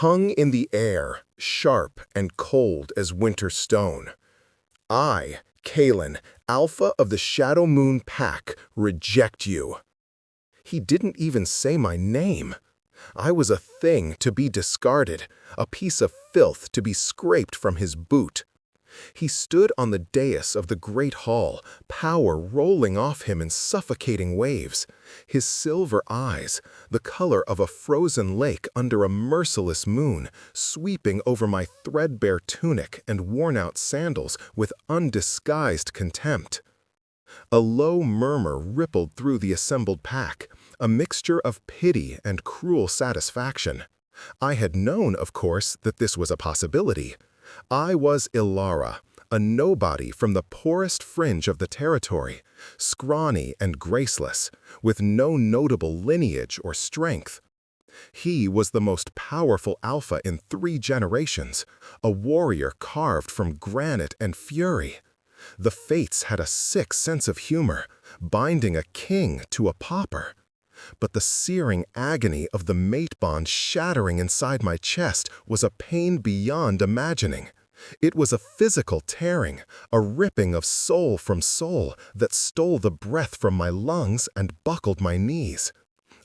hung in the air, sharp and cold as winter stone. I, Kalen, Alpha of the Shadow Moon Pack, reject you. He didn't even say my name. I was a thing to be discarded, a piece of filth to be scraped from his boot. He stood on the dais of the great hall, power rolling off him in suffocating waves. His silver eyes, the color of a frozen lake under a merciless moon, sweeping over my threadbare tunic and worn-out sandals with undisguised contempt. A low murmur rippled through the assembled pack, a mixture of pity and cruel satisfaction. I had known, of course, that this was a possibility. I was Ilara, a nobody from the poorest fringe of the territory, scrawny and graceless, with no notable lineage or strength. He was the most powerful alpha in 3 generations, a warrior carved from granite and fury. The fates had a sick sense of humor, binding a king to a pauper. But the searing agony of the mate bond shattering inside my chest was a pain beyond imagining. It was a physical tearing, a ripping of soul from soul that stole the breath from my lungs and buckled my knees.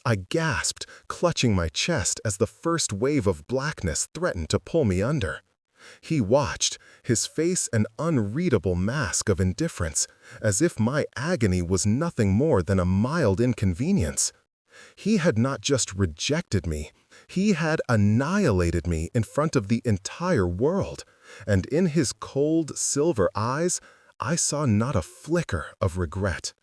I gasped, clutching my chest as the first wave of blackness threatened to pull me under. He watched, his face an unreadable mask of indifference, as if my agony was nothing more than a mild inconvenience. He had not just rejected me, he had annihilated me in front of the entire world, and in his cold, silver eyes, I saw not a flicker of regret.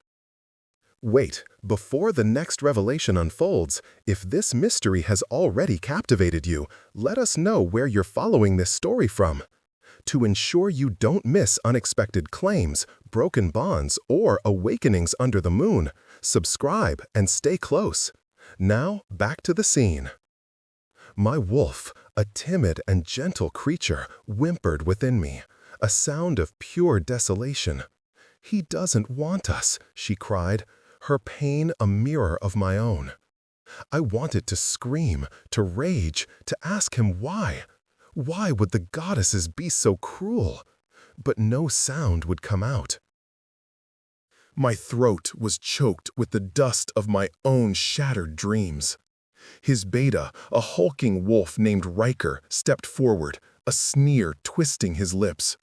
Wait, before the next revelation unfolds, if this mystery has already captivated you, let us know where you're following this story from. To ensure you don't miss unexpected claims, broken bonds, or awakenings under the moon, subscribe and stay close. Now, back to the scene. My wolf, a timid and gentle creature, whimpered within me, a sound of pure desolation. "He doesn't want us," she cried, her pain a mirror of my own. I wanted to scream, to rage, to ask him why. Why would the goddesses be so cruel? But no sound would come out. My throat was choked with the dust of my own shattered dreams. His beta, a hulking wolf named Riker, stepped forward, a sneer twisting his lips.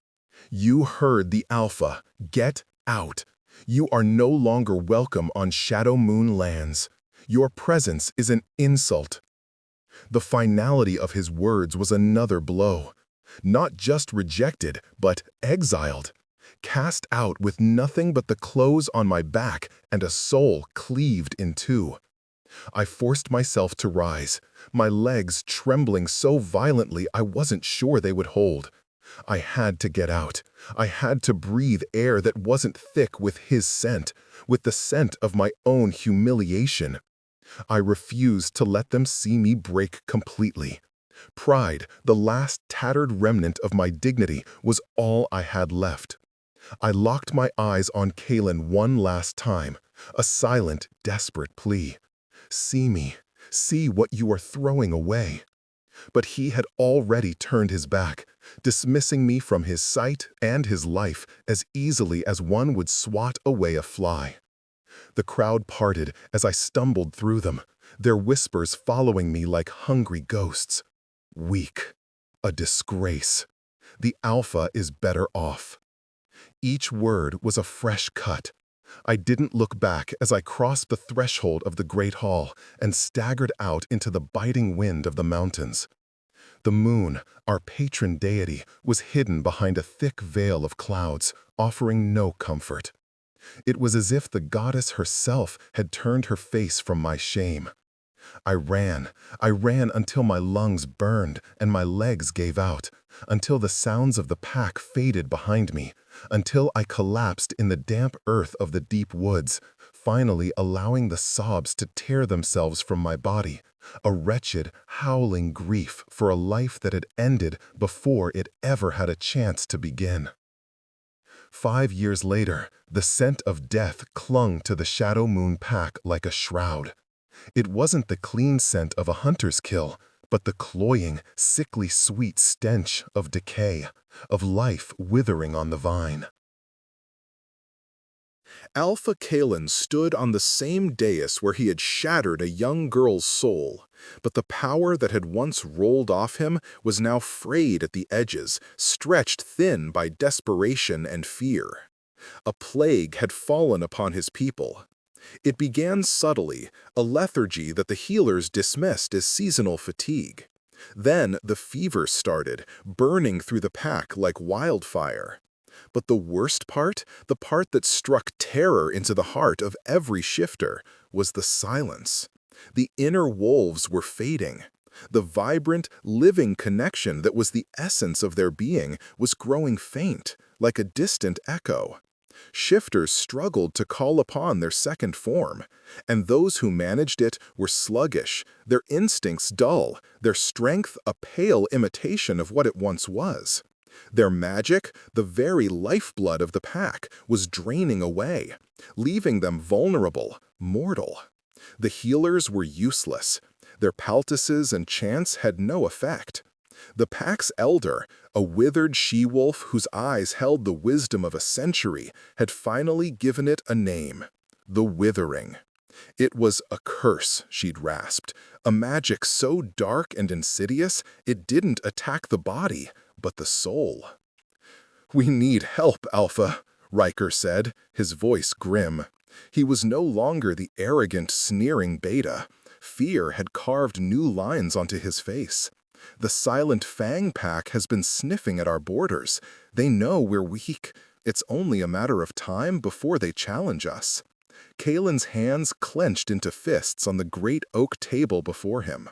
"You heard the Alpha. Get out. You are no longer welcome on Shadow Moon lands. Your presence is an insult." The finality of his words was another blow. Not just rejected, but exiled. Cast out with nothing but the clothes on my back and a soul cleaved in two. I forced myself to rise, my legs trembling so violently I wasn't sure they would hold. I had to get out. I had to breathe air that wasn't thick with his scent, with the scent of my own humiliation. I refused to let them see me break completely. Pride, the last tattered remnant of my dignity, was all I had left. I locked my eyes on Kalen one last time, a silent, desperate plea. "See me. See what you are throwing away." But he had already turned his back, dismissing me from his sight and his life as easily as one would swat away a fly. The crowd parted as I stumbled through them, their whispers following me like hungry ghosts. Weak. A disgrace. The Alpha is better off. Each word was a fresh cut. I didn't look back as I crossed the threshold of the Great Hall and staggered out into the biting wind of the mountains. The moon, our patron deity, was hidden behind a thick veil of clouds, offering no comfort. It was as if the goddess herself had turned her face from my shame. I ran until my lungs burned and my legs gave out, until the sounds of the pack faded behind me, until I collapsed in the damp earth of the deep woods, finally allowing the sobs to tear themselves from my body, a wretched, howling grief for a life that had ended before it ever had a chance to begin. 5 years later, the scent of death clung to the Shadow Moon pack like a shroud. It wasn't the clean scent of a hunter's kill, but the cloying, sickly sweet stench of decay, of life withering on the vine. Alpha Kalen stood on the same dais where he had shattered a young girl's soul, but the power that had once rolled off him was now frayed at the edges, stretched thin by desperation and fear. A plague had fallen upon his people. It began subtly, a lethargy that the healers dismissed as seasonal fatigue. Then the fever started, burning through the pack like wildfire. But the worst part, the part that struck terror into the heart of every shifter, was the silence. The inner wolves were fading. The vibrant, living connection that was the essence of their being was growing faint, like a distant echo. Shifters struggled to call upon their second form, and those who managed it were sluggish, their instincts dull, their strength a pale imitation of what it once was. Their magic, the very lifeblood of the pack, was draining away, leaving them vulnerable, mortal. The healers were useless. Their poultices and chants had no effect. The pack's elder, a withered she-wolf whose eyes held the wisdom of a century, had finally given it a name: the Withering. It was a curse, she'd rasped, a magic so dark and insidious it didn't attack the body, but the soul. "We need help, Alpha," Riker said, his voice grim. He was no longer the arrogant, sneering beta. Fear had carved new lines onto his face. "The Silent Fang Pack has been sniffing at our borders. They know we're weak. It's only a matter of time before they challenge us." Kalen's hands clenched into fists on the great oak table before him.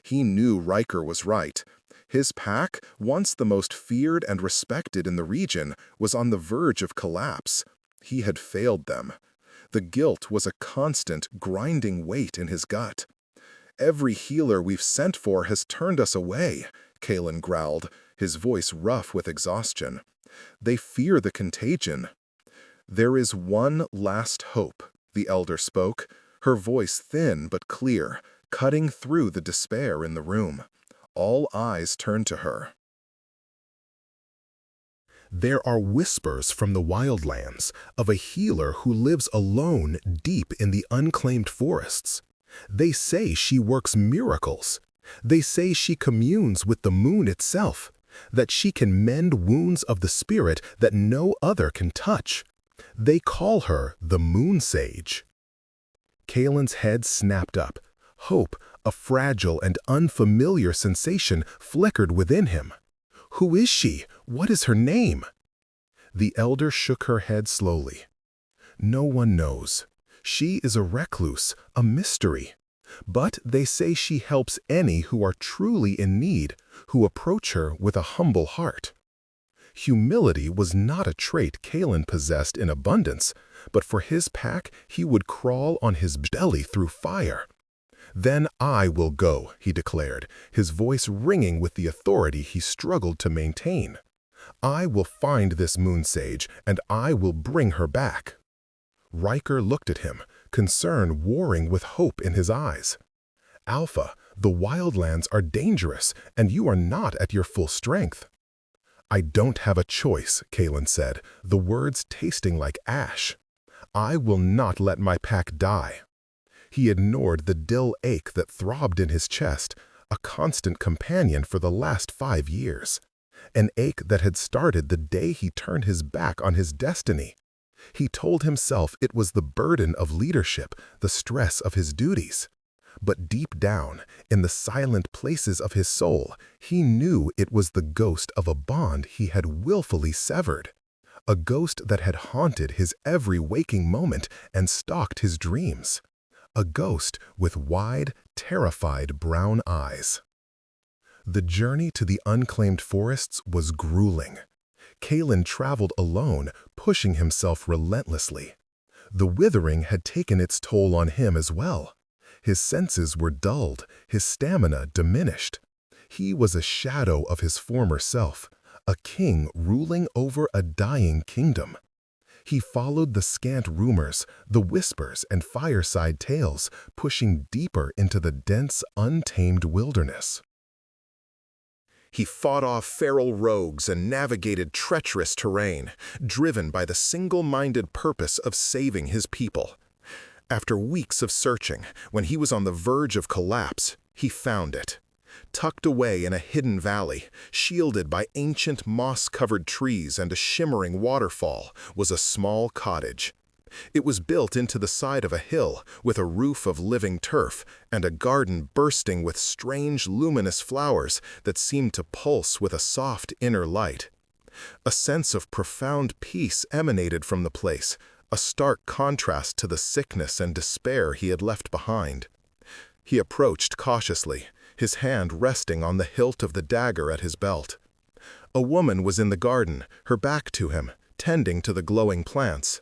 He knew Riker was right. His pack, once the most feared and respected in the region, was on the verge of collapse. He had failed them. The guilt was a constant, grinding weight in his gut. "Every healer we've sent for has turned us away," Kalen growled, his voice rough with exhaustion. "They fear the contagion." "There is one last hope," the elder spoke, her voice thin but clear, cutting through the despair in the room. All eyes turned to her. "There are whispers from the wildlands of a healer who lives alone deep in the unclaimed forests. They say she works miracles. They say she communes with the moon itself, that she can mend wounds of the spirit that no other can touch. They call her the Moon Sage." Kalen's head snapped up. Hope, a fragile and unfamiliar sensation, flickered within him. "Who is she? What is her name?" The elder shook her head slowly. "No one knows. She is a recluse, a mystery. But they say she helps any who are truly in need, who approach her with a humble heart." Humility was not a trait Kalen possessed in abundance, but for his pack he would crawl on his belly through fire. "Then I will go," he declared, his voice ringing with the authority he struggled to maintain. "I will find this Moon Sage, and I will bring her back." Riker looked at him, concern warring with hope in his eyes. "Alpha, the wildlands are dangerous, and you are not at your full strength." "I don't have a choice," Kalen said, the words tasting like ash. "I will not let my pack die." He ignored the dull ache that throbbed in his chest, a constant companion for the last 5 years. An ache that had started the day he turned his back on his destiny. He told himself it was the burden of leadership, the stress of his duties. But deep down, in the silent places of his soul, he knew it was the ghost of a bond he had willfully severed. A ghost that had haunted his every waking moment and stalked his dreams. A ghost with wide, terrified brown eyes. The journey to the unclaimed forests was grueling. Kalen traveled alone, pushing himself relentlessly. The withering had taken its toll on him as well. His senses were dulled, his stamina diminished. He was a shadow of his former self, a king ruling over a dying kingdom. He followed the scant rumors, the whispers and fireside tales, pushing deeper into the dense, untamed wilderness. He fought off feral rogues and navigated treacherous terrain, driven by the single-minded purpose of saving his people. After weeks of searching, when he was on the verge of collapse, he found it. Tucked away in a hidden valley, shielded by ancient moss-covered trees and a shimmering waterfall, was a small cottage. It was built into the side of a hill, with a roof of living turf and a garden bursting with strange luminous flowers that seemed to pulse with a soft inner light. A sense of profound peace emanated from the place, a stark contrast to the sickness and despair he had left behind. He approached cautiously, his hand resting on the hilt of the dagger at his belt. A woman was in the garden, her back to him, tending to the glowing plants.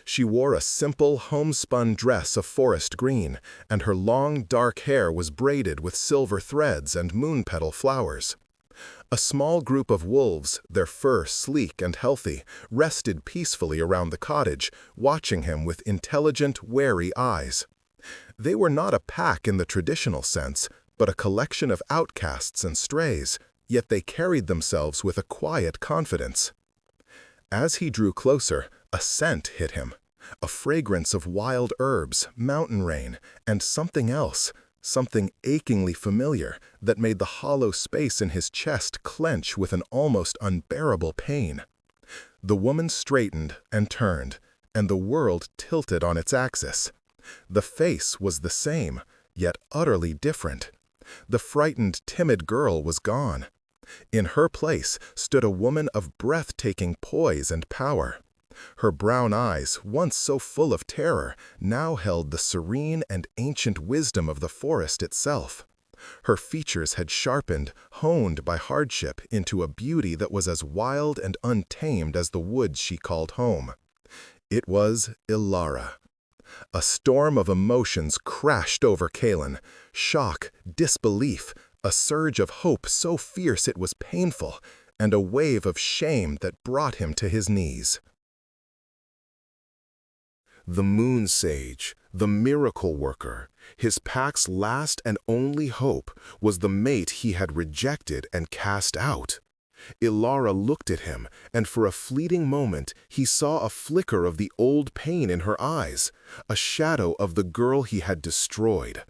She wore a simple, homespun dress of forest green, and her long, dark hair was braided with silver threads and moon-petal flowers. A small group of wolves, their fur sleek and healthy, rested peacefully around the cottage, watching him with intelligent, wary eyes. They were not a pack in the traditional sense, but a collection of outcasts and strays, yet they carried themselves with a quiet confidence. As he drew closer, a scent hit him, a fragrance of wild herbs, mountain rain, and something else, something achingly familiar that made the hollow space in his chest clench with an almost unbearable pain. The woman straightened and turned, and the world tilted on its axis. The face was the same, yet utterly different. The frightened, timid girl was gone. In her place stood a woman of breathtaking poise and power. Her brown eyes, once so full of terror, now held the serene and ancient wisdom of the forest itself. Her features had sharpened, honed by hardship, into a beauty that was as wild and untamed as the woods she called home. It was Ilara. A storm of emotions crashed over Kalen: shock, disbelief, a surge of hope so fierce it was painful, and a wave of shame that brought him to his knees. The Moon Sage, the miracle worker, his pack's last and only hope, was the mate he had rejected and cast out. Ilara looked at him, and for a fleeting moment he saw a flicker of the old pain in her eyes, a shadow of the girl he had destroyed.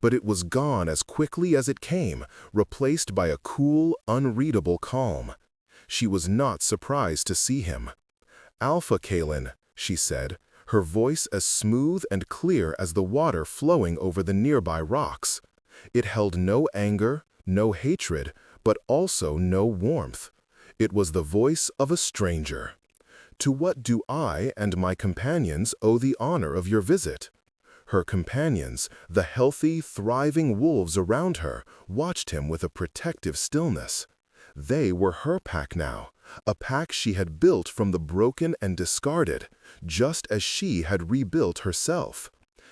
But it was gone as quickly as it came, replaced by a cool, unreadable calm. She was not surprised to see him. "Alpha Kalen," she said, her voice as smooth and clear as the water flowing over the nearby rocks. It held no anger, no hatred, but also no warmth. It was the voice of a stranger. "To what do I and my companions owe the honor of your visit?" Her companions, the healthy, thriving wolves around her, watched him with a protective stillness. They were her pack now, a pack she had built from the broken and discarded, just as she had rebuilt herself.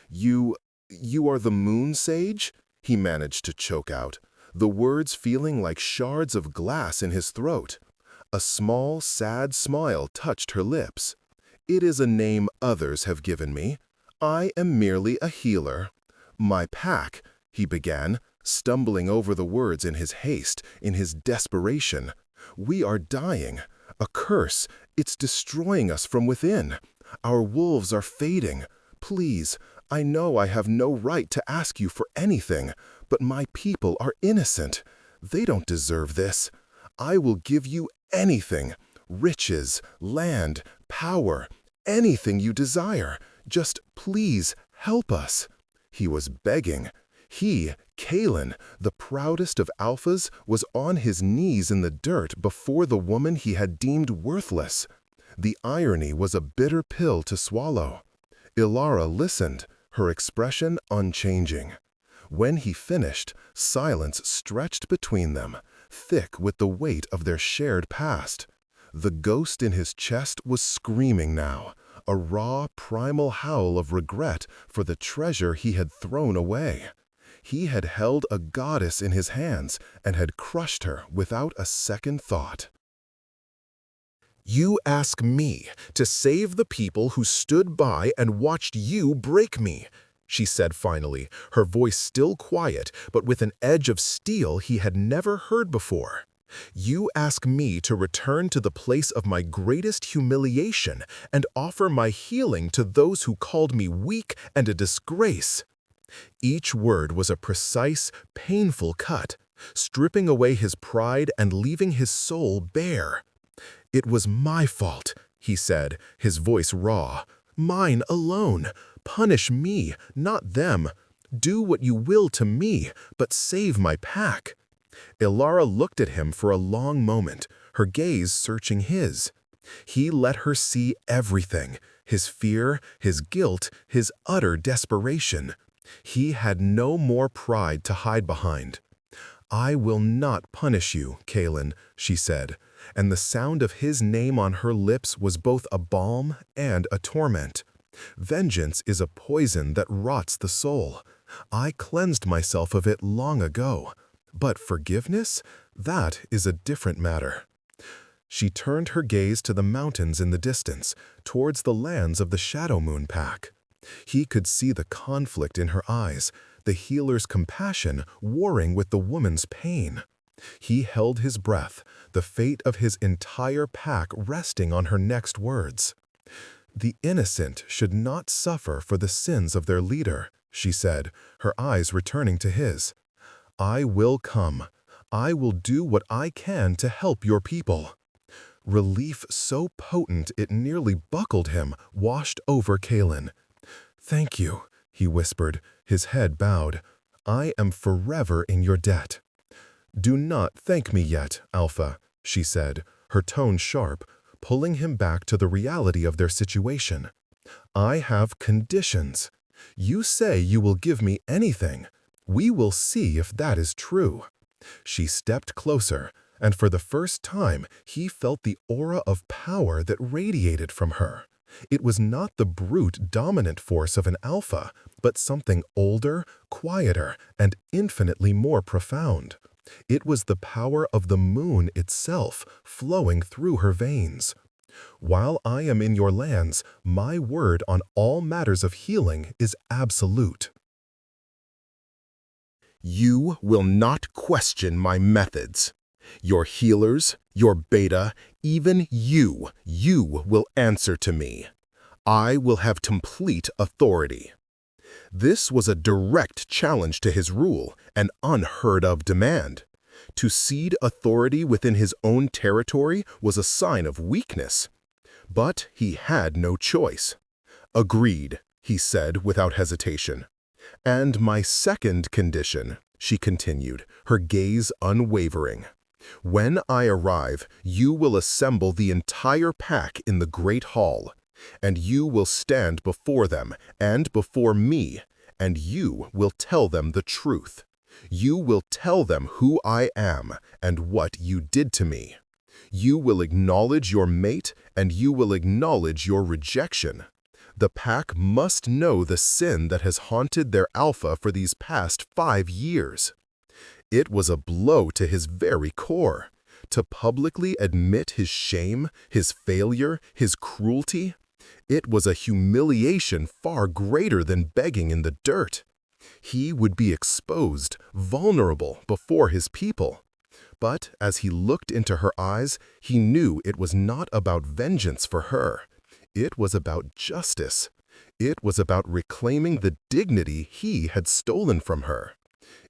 You are the Moon Sage?" he managed to choke out, the words feeling like shards of glass in his throat. A small, sad smile touched her lips. "It is a name others have given me. I am merely a healer. My pack," he began, stumbling over the words in his haste, in his desperation. "We are dying. A curse. It's destroying us from within. Our wolves are fading. Please, I know I have no right to ask you for anything, but my people are innocent. They don't deserve this. I will give you anything. Riches, land, power, anything you desire. Just please help us." He was begging. He, Kalen, the proudest of alphas, was on his knees in the dirt before the woman he had deemed worthless. The irony was a bitter pill to swallow. Ilara listened, her expression unchanging. When he finished, silence stretched between them, thick with the weight of their shared past. The ghost in his chest was screaming now, a raw, primal howl of regret for the treasure he had thrown away. He had held a goddess in his hands and had crushed her without a second thought. "You ask me to save the people who stood by and watched you break me," she said finally, her voice still quiet, but with an edge of steel he had never heard before. You ask me to return to the place of my greatest humiliation and offer my healing to those who called me weak and a disgrace. Each word was a precise, painful cut, stripping away his pride and leaving his soul bare. "It was my fault," he said, his voice raw. "Mine alone. Punish me, not them. Do what you will to me, but save my pack." Ilara looked at him for a long moment, her gaze searching his. He let her see everything, his fear, his guilt, his utter desperation. He had no more pride to hide behind. "I will not punish you, Kaelin," she said, and the sound of his name on her lips was both a balm and a torment. "Vengeance is a poison that rots the soul. I cleansed myself of it long ago. But forgiveness? That is a different matter." She turned her gaze to the mountains in the distance, towards the lands of the Shadow Moon Pack. He could see the conflict in her eyes, the healer's compassion warring with the woman's pain. He held his breath, the fate of his entire pack resting on her next words. "The innocent should not suffer for the sins of their leader," she said, her eyes returning to his. "I will come. I will do what I can to help your people." Relief so potent it nearly buckled him washed over Kaelin. "Thank you," he whispered, his head bowed. "I am forever in your debt." "Do not thank me yet, Alpha," she said, her tone sharp, pulling him back to the reality of their situation. "I have conditions. You say you will give me anything. We will see if that is true." She stepped closer, and for the first time he felt the aura of power that radiated from her. It was not the brute dominant force of an alpha, but something older, quieter, and infinitely more profound. It was the power of the moon itself flowing through her veins. "While I am in your lands, my word on all matters of healing is absolute. You will not question my methods. Your healers, your beta, even you will answer to me. I will have complete authority." This was a direct challenge to his rule, an unheard-of demand. To cede authority within his own territory was a sign of weakness. But he had no choice. "Agreed," he said without hesitation. "And my second condition," she continued, her gaze unwavering. "When I arrive, you will assemble the entire pack in the Great Hall, and you will stand before them and before me, and you will tell them the truth. You will tell them who I am and what you did to me. You will acknowledge your mate, and you will acknowledge your rejection. The pack must know the sin that has haunted their alpha for these past 5 years." It was a blow to his very core. To publicly admit his shame, his failure, his cruelty. It was a humiliation far greater than begging in the dirt. He would be exposed, vulnerable before his people. But as he looked into her eyes, he knew it was not about vengeance for her. It was about justice. It was about reclaiming the dignity he had stolen from her.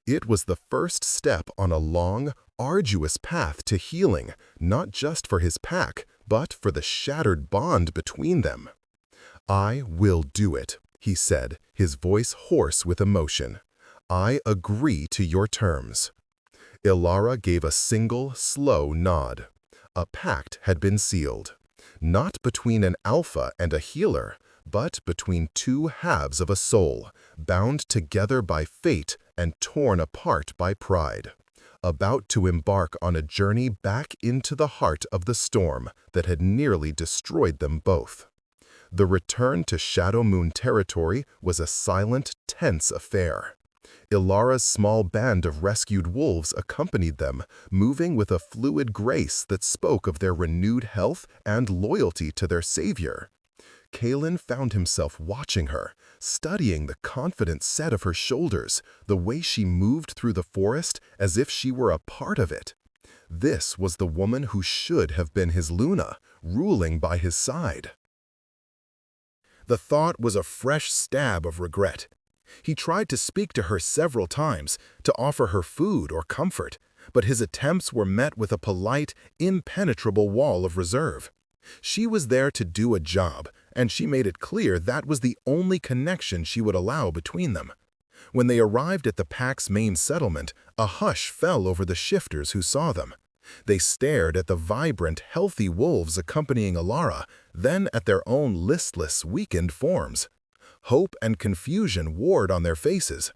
It was the first step on a long, arduous path to healing, not just for his pack, but for the shattered bond between them. "I will do it," he said, his voice hoarse with emotion. "I agree to your terms." Ilara gave a single, slow nod. A pact had been sealed. Not between an alpha and a healer, but between two halves of a soul, bound together by fate and torn apart by pride, about to embark on a journey back into the heart of the storm that had nearly destroyed them both. The return to Shadow Moon territory was a silent, tense affair. Ilara's small band of rescued wolves accompanied them, moving with a fluid grace that spoke of their renewed health and loyalty to their savior. Kaelin found himself watching her, studying the confident set of her shoulders, the way she moved through the forest as if she were a part of it. This was the woman who should have been his Luna, ruling by his side. The thought was a fresh stab of regret. He tried to speak to her several times, to offer her food or comfort, but his attempts were met with a polite, impenetrable wall of reserve. She was there to do a job, and she made it clear that was the only connection she would allow between them. When they arrived at the pack's main settlement, a hush fell over the shifters who saw them. They stared at the vibrant, healthy wolves accompanying Alara, then at their own listless, weakened forms. Hope and confusion warred on their faces.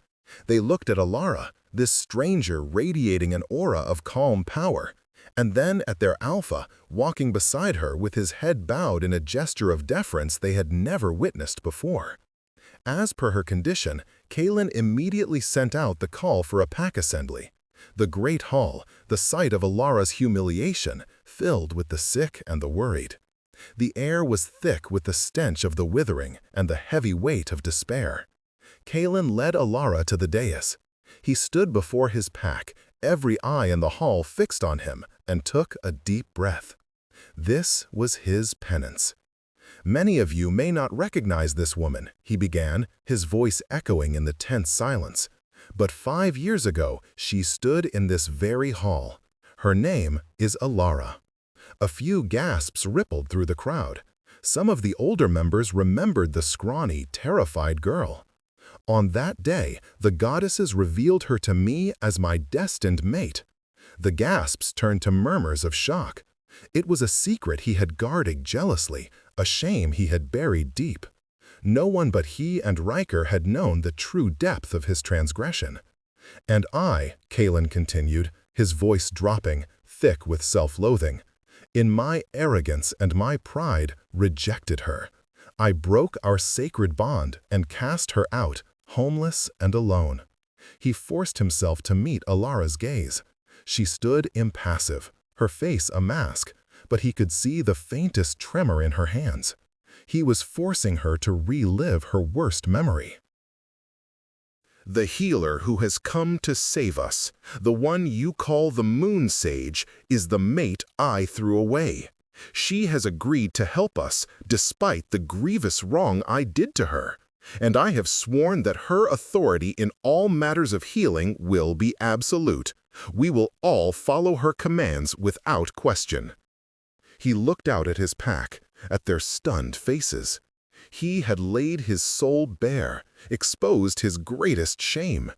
They looked at Alara, this stranger radiating an aura of calm power, and then at their alpha, walking beside her with his head bowed in a gesture of deference they had never witnessed before. As per her condition, Kaylin immediately sent out the call for a pack assembly. The great hall, the site of Alara's humiliation, filled with the sick and the worried. The air was thick with the stench of the withering and the heavy weight of despair. Kaylin led Alara to the dais. He stood before his pack, every eye in the hall fixed on him, and took a deep breath. This was his penance. "Many of you may not recognize this woman," he began, his voice echoing in the tense silence. "But 5 years ago, she stood in this very hall. Her name is Alara." A few gasps rippled through the crowd. Some of the older members remembered the scrawny, terrified girl. "On that day, the goddesses revealed her to me as my destined mate." The gasps turned to murmurs of shock. It was a secret he had guarded jealously, a shame he had buried deep. No one but he and Riker had known the true depth of his transgression. "And I," Kaylin continued, his voice dropping, thick with self-loathing, "in my arrogance and my pride, rejected her. I broke our sacred bond and cast her out, homeless and alone." He forced himself to meet Alara's gaze. She stood impassive, her face a mask, but he could see the faintest tremor in her hands. He was forcing her to relive her worst memory. "The healer who has come to save us, the one you call the Moon Sage, is the mate I threw away. She has agreed to help us despite the grievous wrong I did to her, and I have sworn that her authority in all matters of healing will be absolute. We will all follow her commands without question." He looked out at his pack, at their stunned faces. He had laid his soul bare, exposed his greatest shame.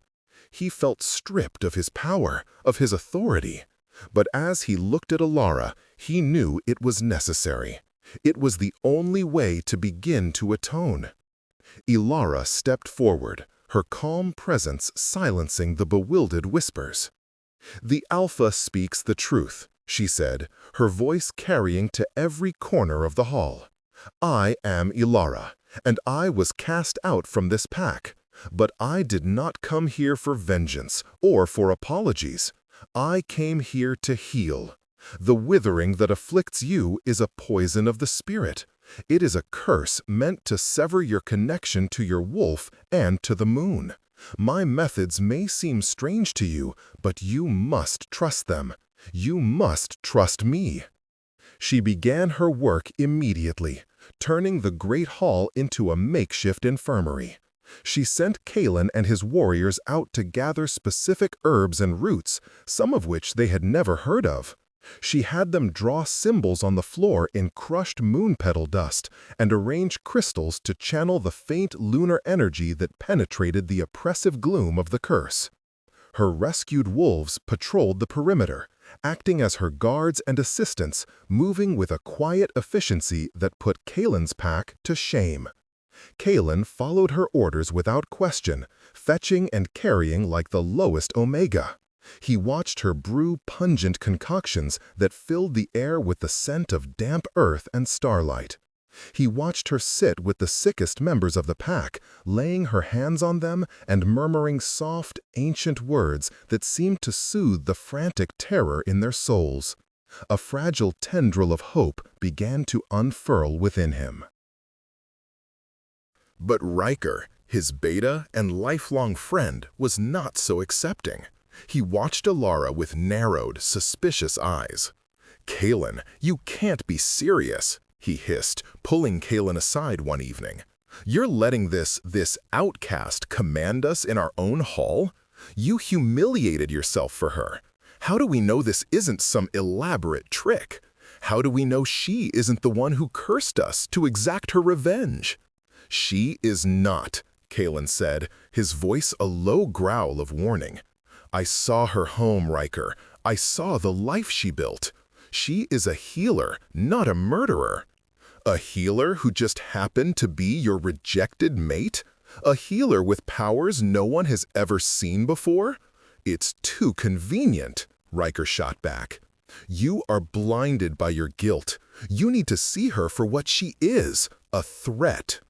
He felt stripped of his power, of his authority. But as he looked at Alara, he knew it was necessary. It was the only way to begin to atone. Alara stepped forward, her calm presence silencing the bewildered whispers. "The Alpha speaks the truth," she said, her voice carrying to every corner of the hall. "I am Alara, and I was cast out from this pack. But I did not come here for vengeance or for apologies. I came here to heal. The withering that afflicts you is a poison of the spirit. It is a curse meant to sever your connection to your wolf and to the moon. My methods may seem strange to you, but you must trust them. You must trust me." She began her work immediately, turning the great hall into a makeshift infirmary. She sent Kaylin and his warriors out to gather specific herbs and roots, some of which they had never heard of. She had them draw symbols on the floor in crushed moon petal dust and arrange crystals to channel the faint lunar energy that penetrated the oppressive gloom of the curse. Her rescued wolves patrolled the perimeter, acting as her guards and assistants, moving with a quiet efficiency that put Kaylin's pack to shame. Kaylin followed her orders without question, fetching and carrying like the lowest omega. He watched her brew pungent concoctions that filled the air with the scent of damp earth and starlight. He watched her sit with the sickest members of the pack, laying her hands on them and murmuring soft, ancient words that seemed to soothe the frantic terror in their souls. A fragile tendril of hope began to unfurl within him. But Riker, his beta and lifelong friend, was not so accepting. He watched Alara with narrowed, suspicious eyes. "Kalen, you can't be serious," he hissed, pulling Kalen aside one evening. "You're letting this outcast command us in our own hall? You humiliated yourself for her. How do we know this isn't some elaborate trick? How do we know she isn't the one who cursed us to exact her revenge?" "She is not," Kalen said, his voice a low growl of warning. "I saw her home, Riker. I saw the life she built. She is a healer, not a murderer." "A healer who just happened to be your rejected mate? A healer with powers no one has ever seen before? It's too convenient," Riker shot back. "You are blinded by your guilt. You need to see her for what she is, a threat."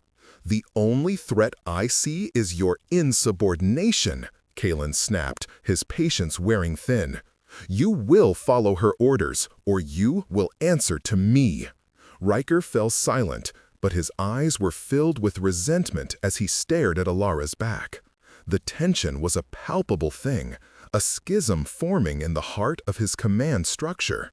"The only threat I see is your insubordination," Kalen snapped, his patience wearing thin. "You will follow her orders, or you will answer to me." Riker fell silent, but his eyes were filled with resentment as he stared at Alara's back. The tension was a palpable thing, a schism forming in the heart of his command structure.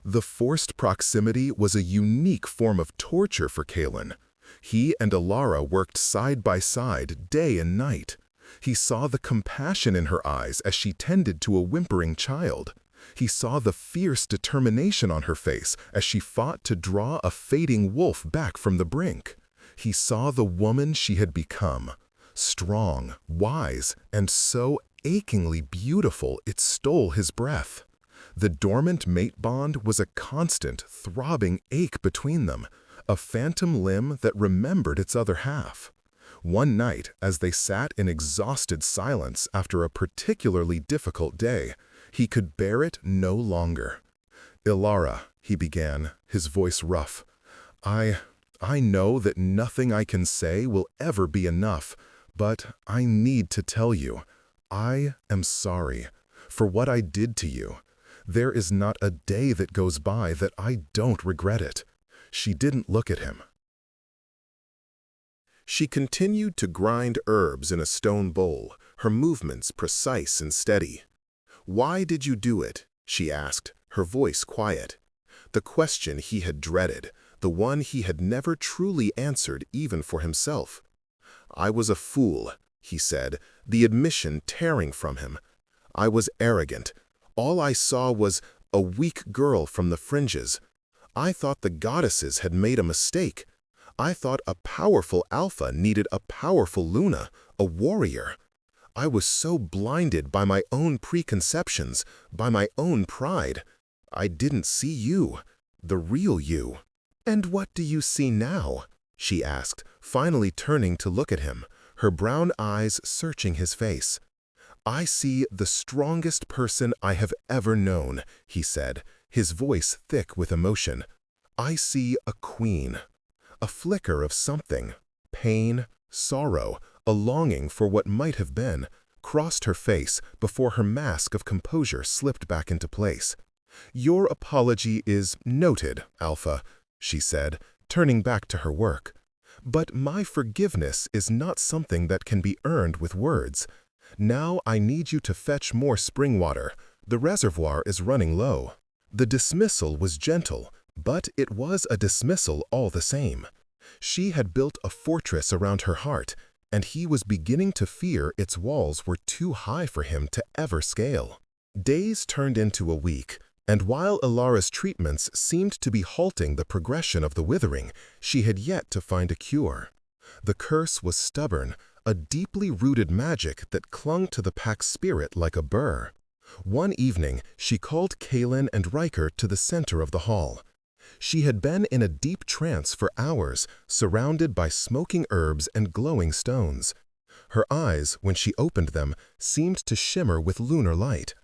The forced proximity was a unique form of torture for Kalen. He and Alara worked side by side, day and night. He saw the compassion in her eyes as she tended to a whimpering child. He saw the fierce determination on her face as she fought to draw a fading wolf back from the brink. He saw the woman she had become, strong, wise, and so achingly beautiful it stole his breath. The dormant mate bond was a constant, throbbing ache between them, a phantom limb that remembered its other half. One night, as they sat in exhausted silence after a particularly difficult day, he could bear it no longer. "Ilara," he began, his voice rough, I know that nothing I can say will ever be enough, but I need to tell you, I am sorry for what I did to you. There is not a day that goes by that I don't regret it." She didn't look at him. She continued to grind herbs in a stone bowl, her movements precise and steady. "Why did you do it?" she asked, her voice quiet. The question he had dreaded, the one he had never truly answered even for himself. "I was a fool," he said, the admission tearing from him. "I was arrogant. All I saw was a weak girl from the fringes. I thought the goddesses had made a mistake. I thought a powerful Alpha needed a powerful Luna, a warrior. I was so blinded by my own preconceptions, by my own pride. I didn't see you, the real you." "And what do you see now?" she asked, finally turning to look at him, her brown eyes searching his face. "I see the strongest person I have ever known," he said, his voice thick with emotion. "I see a queen." A flicker of something, pain, sorrow, a longing for what might have been, crossed her face before her mask of composure slipped back into place. "Your apology is noted, Alpha," she said, turning back to her work. "But my forgiveness is not something that can be earned with words. Now I need you to fetch more spring water. The reservoir is running low." The dismissal was gentle, but it was a dismissal all the same. She had built a fortress around her heart, and he was beginning to fear its walls were too high for him to ever scale. Days turned into a week, and while Alara's treatments seemed to be halting the progression of the withering, she had yet to find a cure. The curse was stubborn, a deeply rooted magic that clung to the pack's spirit like a burr. One evening, she called Kalen and Riker to the center of the hall. She had been in a deep trance for hours, surrounded by smoking herbs and glowing stones. Her eyes, when she opened them, seemed to shimmer with lunar light.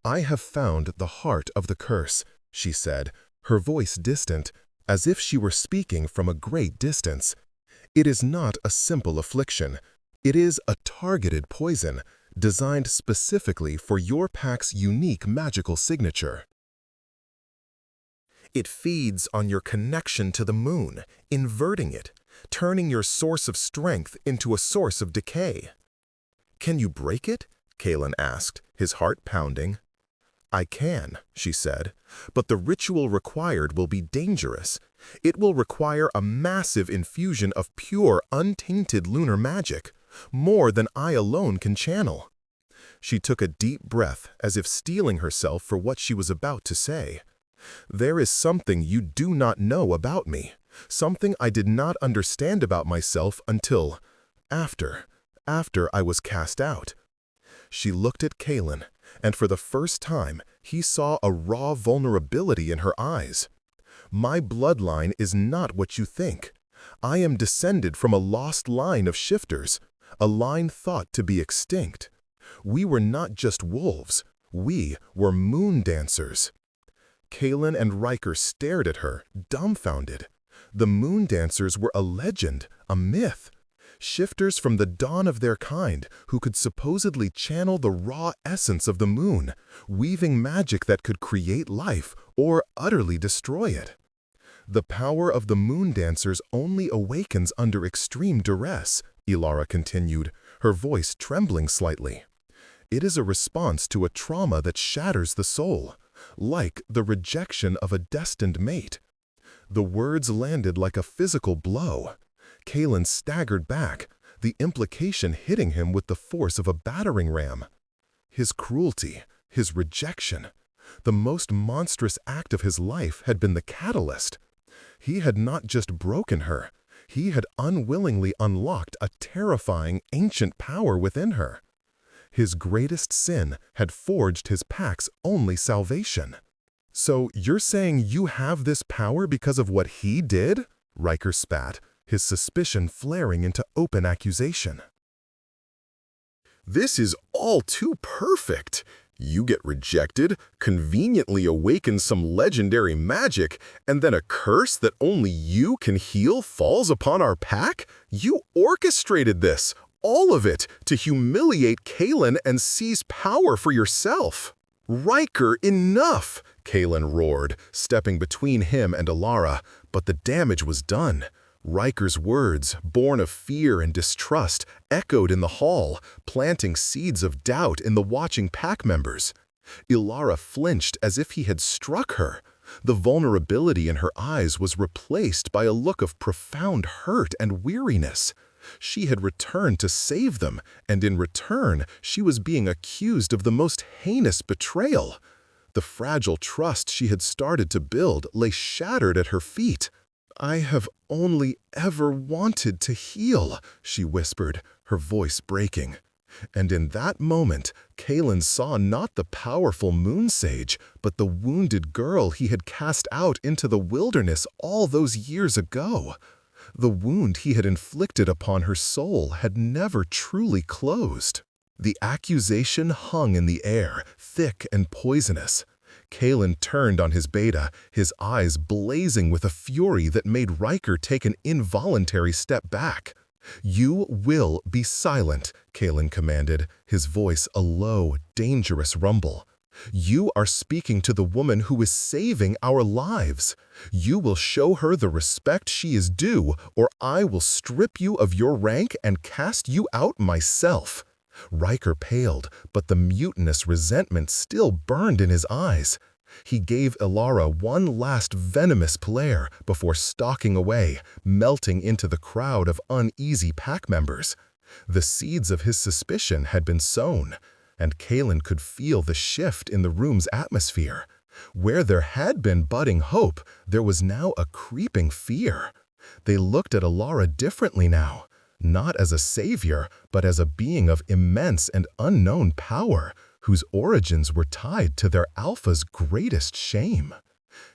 "I have found the heart of the curse," she said, her voice distant, as if she were speaking from a great distance. "It is not a simple affliction. It is a targeted poison, designed specifically for your pack's unique magical signature. It feeds on your connection to the moon, inverting it, turning your source of strength into a source of decay." "Can you break it?" Kalen asked, his heart pounding. "I can," she said, "but the ritual required will be dangerous. It will require a massive infusion of pure, untainted lunar magic, more than I alone can channel." She took a deep breath, as if steeling herself for what she was about to say. "There is something you do not know about me, something I did not understand about myself until after I was cast out." She looked at Kalen, and for the first time, he saw a raw vulnerability in her eyes. "My bloodline is not what you think. I am descended from a lost line of shifters, a line thought to be extinct. We were not just wolves, we were moon dancers." Kalen and Riker stared at her, dumbfounded. The moon dancers were a legend, a myth. Shifters from the dawn of their kind who could supposedly channel the raw essence of the moon, weaving magic that could create life or utterly destroy it. "The power of the moon dancers only awakens under extreme duress," Ilara continued, her voice trembling slightly. "It is a response to a trauma that shatters the soul, like the rejection of a destined mate." The words landed like a physical blow. Kalen staggered back, the implication hitting him with the force of a battering ram. His cruelty, his rejection, the most monstrous act of his life had been the catalyst. He had not just broken her, he had unwillingly unlocked a terrifying, ancient power within her. His greatest sin had forged his pack's only salvation. "So you're saying you have this power because of what he did?" Riker spat, his suspicion flaring into open accusation. "This is all too perfect. You get rejected, conveniently awaken some legendary magic, and then a curse that only you can heal falls upon our pack? You orchestrated this, all of it, to humiliate Kalen and seize power for yourself." "Riker, enough!" Kalen roared, stepping between him and Ilara, but the damage was done. Riker's words, born of fear and distrust, echoed in the hall, planting seeds of doubt in the watching pack members. Ilara flinched as if he had struck her. The vulnerability in her eyes was replaced by a look of profound hurt and weariness. She had returned to save them, and in return, she was being accused of the most heinous betrayal. The fragile trust she had started to build lay shattered at her feet. "I have only ever wanted to heal," she whispered, her voice breaking. And in that moment, Kalen saw not the powerful moon sage, but the wounded girl he had cast out into the wilderness all those years ago. The wound he had inflicted upon her soul had never truly closed. The accusation hung in the air, thick and poisonous. Kalen turned on his beta, his eyes blazing with a fury that made Riker take an involuntary step back. "You will be silent," Kalen commanded, his voice a low, dangerous rumble. "You are speaking to the woman who is saving our lives. You will show her the respect she is due, or I will strip you of your rank and cast you out myself." Riker paled, but the mutinous resentment still burned in his eyes. He gave Ilara one last venomous glare before stalking away, melting into the crowd of uneasy pack members. The seeds of his suspicion had been sown, and Kalen could feel the shift in the room's atmosphere. Where there had been budding hope, there was now a creeping fear. They looked at Ilara differently now, not as a savior, but as a being of immense and unknown power, whose origins were tied to their alpha's greatest shame.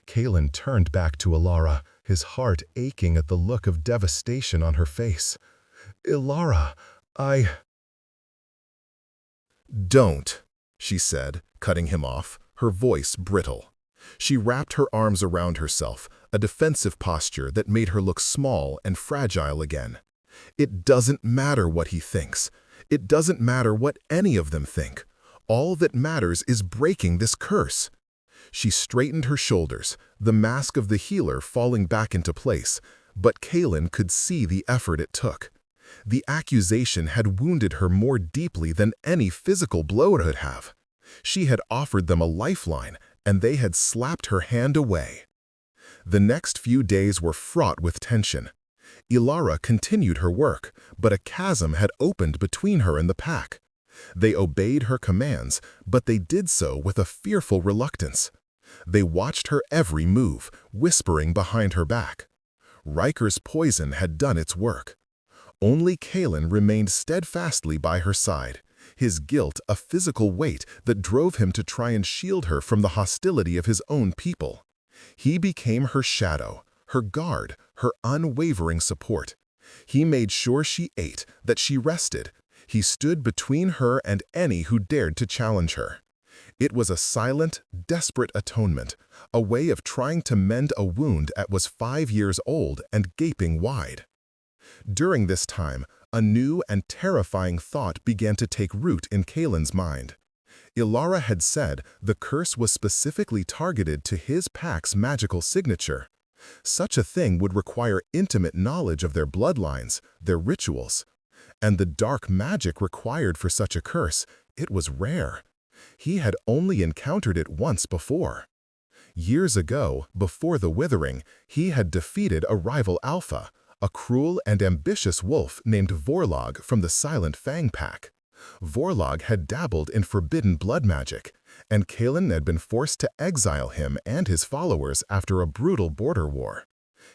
Kalen turned back to Ilara, his heart aching at the look of devastation on her face. "Ilara, Don't," she said, cutting him off, her voice brittle. She wrapped her arms around herself, a defensive posture that made her look small and fragile again. "It doesn't matter what he thinks. It doesn't matter what any of them think. All that matters is breaking this curse." She straightened her shoulders, the mask of the healer falling back into place, but Kalen could see the effort it took. The accusation had wounded her more deeply than any physical blow would have. She had offered them a lifeline, and they had slapped her hand away. The next few days were fraught with tension. Ilara continued her work, but a chasm had opened between her and the pack. They obeyed her commands, but they did so with a fearful reluctance. They watched her every move, whispering behind her back. Riker's poison had done its work. Only Kalen remained steadfastly by her side, his guilt a physical weight that drove him to try and shield her from the hostility of his own people. He became her shadow, her guard, her unwavering support. He made sure she ate, that she rested. He stood between her and any who dared to challenge her. It was a silent, desperate atonement, a way of trying to mend a wound that was 5 years old and gaping wide. During this time, a new and terrifying thought began to take root in Kalen's mind. Ilara had said the curse was specifically targeted to his pack's magical signature. Such a thing would require intimate knowledge of their bloodlines, their rituals. And the dark magic required for such a curse, it was rare. He had only encountered it once before. Years ago, before the Withering, he had defeated a rival Alpha, a cruel and ambitious wolf named Vorlog from the Silent Fang Pack. Vorlog had dabbled in forbidden blood magic, and Kalen had been forced to exile him and his followers after a brutal border war.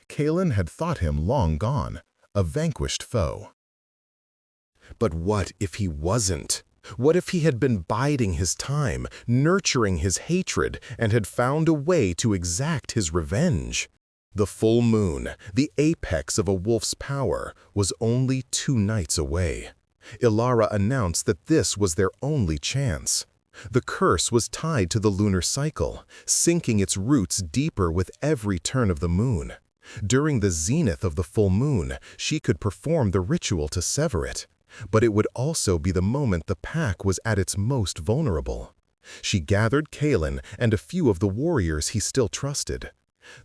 Kalen had thought him long gone, a vanquished foe. But what if he wasn't? What if he had been biding his time, nurturing his hatred, and had found a way to exact his revenge? The full moon, the apex of a wolf's power, was only 2 nights away. Ilara announced that this was their only chance. The curse was tied to the lunar cycle, sinking its roots deeper with every turn of the moon. During the zenith of the full moon, she could perform the ritual to sever it. But it would also be the moment the pack was at its most vulnerable. She gathered Kalen and a few of the warriors he still trusted.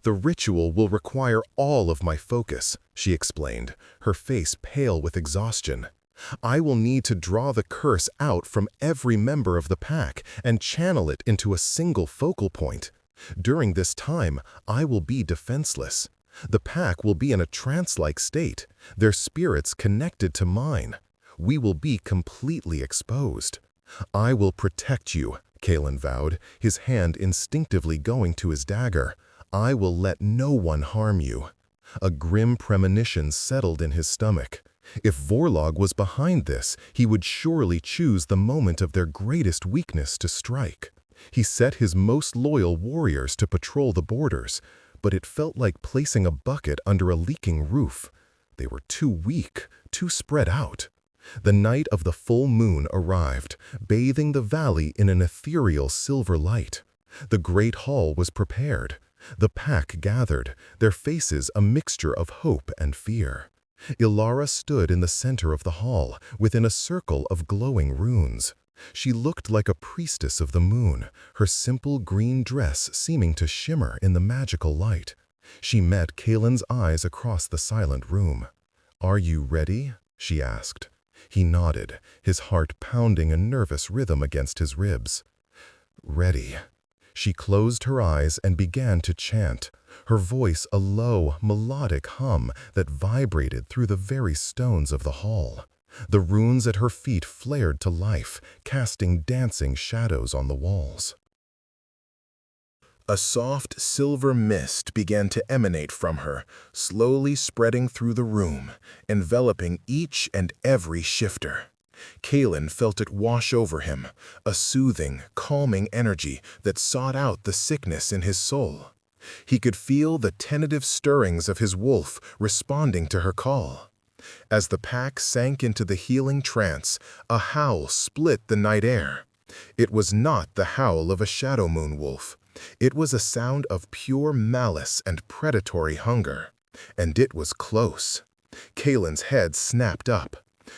"The ritual will require all of my focus," she explained, her face pale with exhaustion. "I will need to draw the curse out from every member of the pack and channel it into a single focal point. During this time, I will be defenseless. The pack will be in a trance-like state, their spirits connected to mine. We will be completely exposed. I will protect you," Kalen vowed, his hand instinctively going to his dagger. "I will let no one harm you." A grim premonition settled in his stomach. If Vorlog was behind this, he would surely choose the moment of their greatest weakness to strike. He set his most loyal warriors to patrol the borders, but it felt like placing a bucket under a leaking roof. They were too weak, too spread out. The night of the full moon arrived, bathing the valley in an ethereal silver light. The great hall was prepared. The pack gathered, their faces a mixture of hope and fear. Ilara stood in the center of the hall, within a circle of glowing runes. She looked like a priestess of the moon, her simple green dress seeming to shimmer in the magical light. She met Kalen's eyes across the silent room. "Are you ready?" she asked. He nodded, his heart pounding a nervous rhythm against his ribs. "Ready." She closed her eyes and began to chant, her voice a low, melodic hum that vibrated through the very stones of the hall. The runes at her feet flared to life, casting dancing shadows on the walls. A soft silver mist began to emanate from her, slowly spreading through the room, enveloping each and every shifter. Kalen felt it wash over him, a soothing, calming energy that sought out the sickness in his soul. He could feel the tentative stirrings of his wolf responding to her call. As the pack sank into the healing trance, a howl split the night air. It was not the howl of a shadow moon wolf. It was a sound of pure malice and predatory hunger. And it was close. Kalen's head snapped up.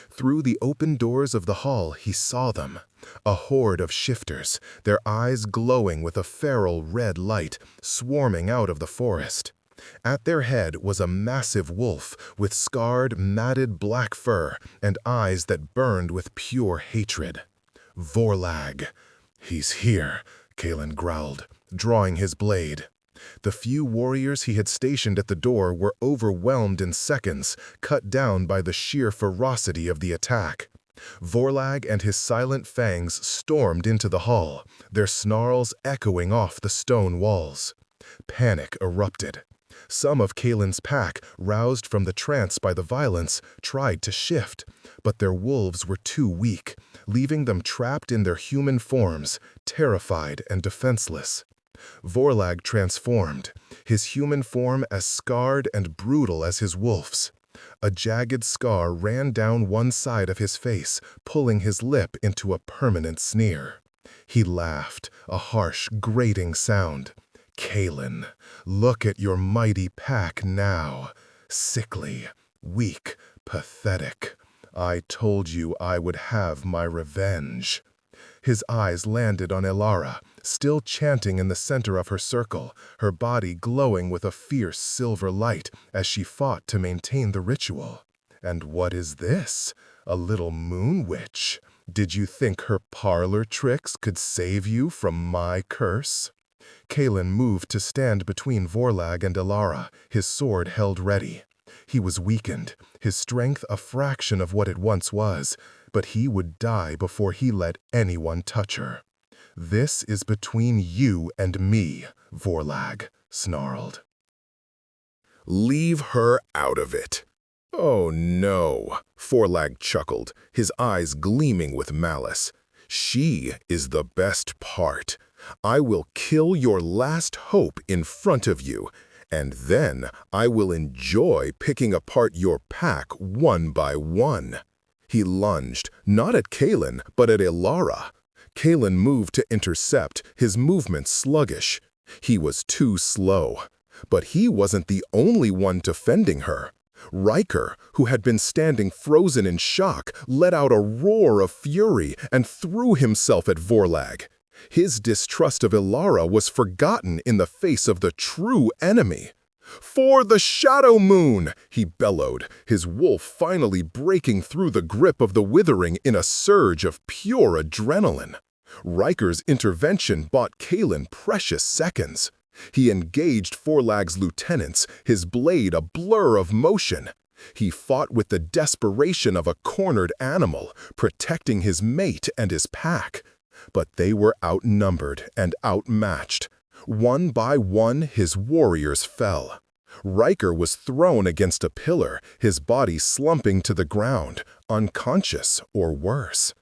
Through the open doors of the hall he saw them, a horde of shifters, their eyes glowing with a feral red light, swarming out of the forest. At their head was a massive wolf with scarred, matted black fur and eyes that burned with pure hatred. Vorlag. "He's here," Kalen growled, drawing his blade. The few warriors he had stationed at the door were overwhelmed in seconds, cut down by the sheer ferocity of the attack. Vorlag and his silent fangs stormed into the hall, their snarls echoing off the stone walls. Panic erupted. Some of Kalen's pack, roused from the trance by the violence, tried to shift, but their wolves were too weak, leaving them trapped in their human forms, terrified and defenseless. Vorlag transformed, his human form as scarred and brutal as his wolf's. A jagged scar ran down one side of his face, pulling his lip into a permanent sneer. He laughed, a harsh, grating sound. "Kalen, look at your mighty pack now. Sickly, weak, pathetic. I told you I would have my revenge." His eyes landed on Elara, still chanting in the center of her circle, her body glowing with a fierce silver light as she fought to maintain the ritual. "And what is this? A little moon witch? Did you think her parlor tricks could save you from my curse?" Kalen moved to stand between Vorlag and Elara, his sword held ready. He was weakened, his strength a fraction of what it once was, but he would die before he let anyone touch her. "This is between you and me," Vorlag snarled. "Leave her out of it." "Oh no," Vorlag chuckled, his eyes gleaming with malice. "She is the best part. I will kill your last hope in front of you, and then I will enjoy picking apart your pack one by one." He lunged, not at Kalen, but at Elara. Kalen moved to intercept, his movement sluggish. He was too slow. But he wasn't the only one defending her. Riker, who had been standing frozen in shock, let out a roar of fury and threw himself at Vorlag. His distrust of Elara was forgotten in the face of the true enemy. "For the Shadow Moon!" he bellowed, his wolf finally breaking through the grip of the Withering in a surge of pure adrenaline. Riker's intervention bought Kalen precious seconds. He engaged Vorlag's lieutenants, his blade a blur of motion. He fought with the desperation of a cornered animal, protecting his mate and his pack. But they were outnumbered and outmatched. One by one, his warriors fell. Riker was thrown against a pillar, his body slumping to the ground, unconscious or worse.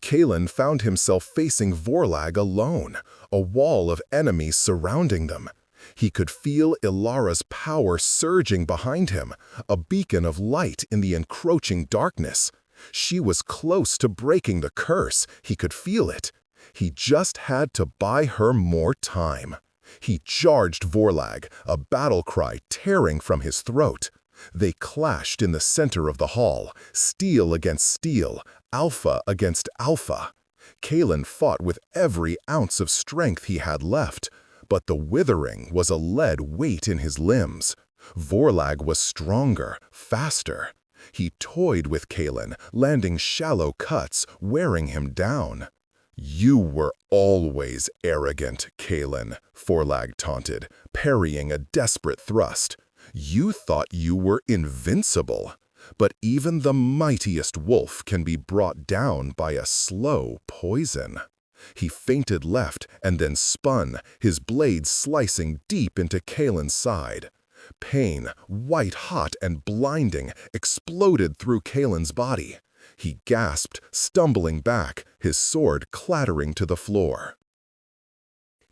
Kalen found himself facing Vorlag alone, a wall of enemies surrounding them. He could feel Elara's power surging behind him, a beacon of light in the encroaching darkness. She was close to breaking the curse, he could feel it. He just had to buy her more time. He charged Vorlag, a battle cry tearing from his throat. They clashed in the center of the hall, steel against steel, alpha against alpha. Kalen fought with every ounce of strength he had left, but the Withering was a lead weight in his limbs. Vorlag was stronger, faster. He toyed with Kalen, landing shallow cuts, wearing him down. "You were always arrogant, Kalen," Vorlag taunted, parrying a desperate thrust. "You thought you were invincible. But even the mightiest wolf can be brought down by a slow poison." He feinted left and then spun, his blade slicing deep into Kalen's side. Pain, white-hot and blinding, exploded through Kalen's body. He gasped, stumbling back, his sword clattering to the floor.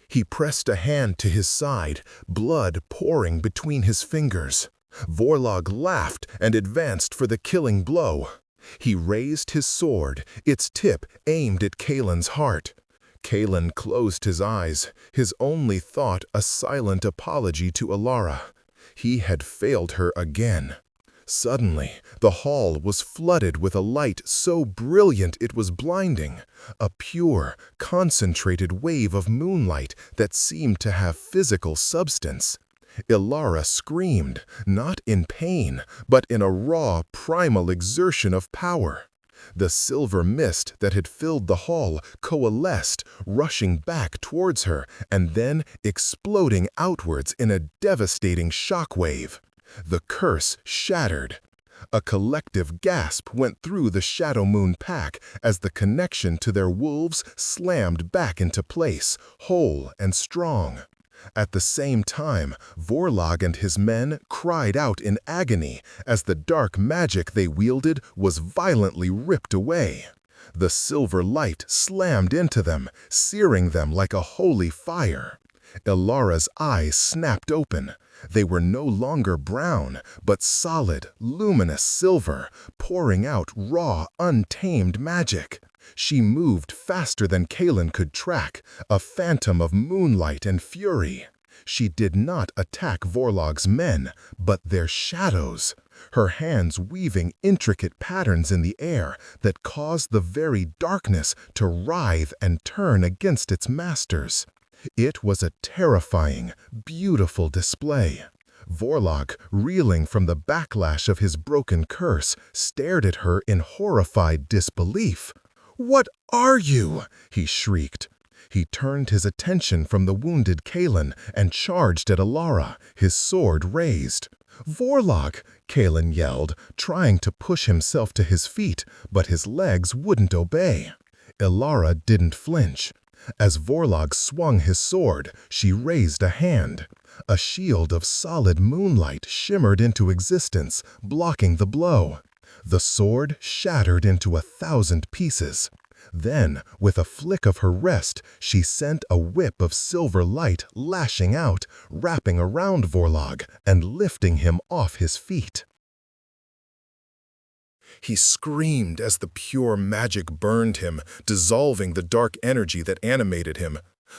He pressed a hand to his side, blood pouring between his fingers. Vorlag laughed and advanced for the killing blow. He raised his sword, its tip aimed at Kalen's heart. Kalen closed his eyes, his only thought a silent apology to Elara. He had failed her again. Suddenly, the hall was flooded with a light so brilliant it was blinding, a pure, concentrated wave of moonlight that seemed to have physical substance. Elara screamed, not in pain, but in a raw, primal exertion of power. The silver mist that had filled the hall coalesced, rushing back towards her and then exploding outwards in a devastating shockwave. The curse shattered. A collective gasp went through the Shadow Moon pack as the connection to their wolves slammed back into place, whole and strong. At the same time, Vorlog and his men cried out in agony as the dark magic they wielded was violently ripped away. The silver light slammed into them, searing them like a holy fire. Ilara's eyes snapped open. They were no longer brown, but solid, luminous silver, pouring out raw, untamed magic. She moved faster than Kalen could track, a phantom of moonlight and fury. She did not attack Vorlog's men, but their shadows, her hands weaving intricate patterns in the air that caused the very darkness to writhe and turn against its masters. It was a terrifying, beautiful display. Vorlog, reeling from the backlash of his broken curse, stared at her in horrified disbelief. "What are you?" he shrieked. He turned his attention from the wounded Kalen and charged at Ilara, his sword raised. "Vorlog!" Kalen yelled, trying to push himself to his feet, but his legs wouldn't obey. Ilara didn't flinch. As Vorlog swung his sword, she raised a hand. A shield of solid moonlight shimmered into existence, blocking the blow. The sword shattered into 1,000 pieces. Then, with a flick of her wrist, she sent a whip of silver light lashing out, wrapping around Vorlog and lifting him off his feet. He screamed as the pure magic burned him, dissolving the dark energy that animated him.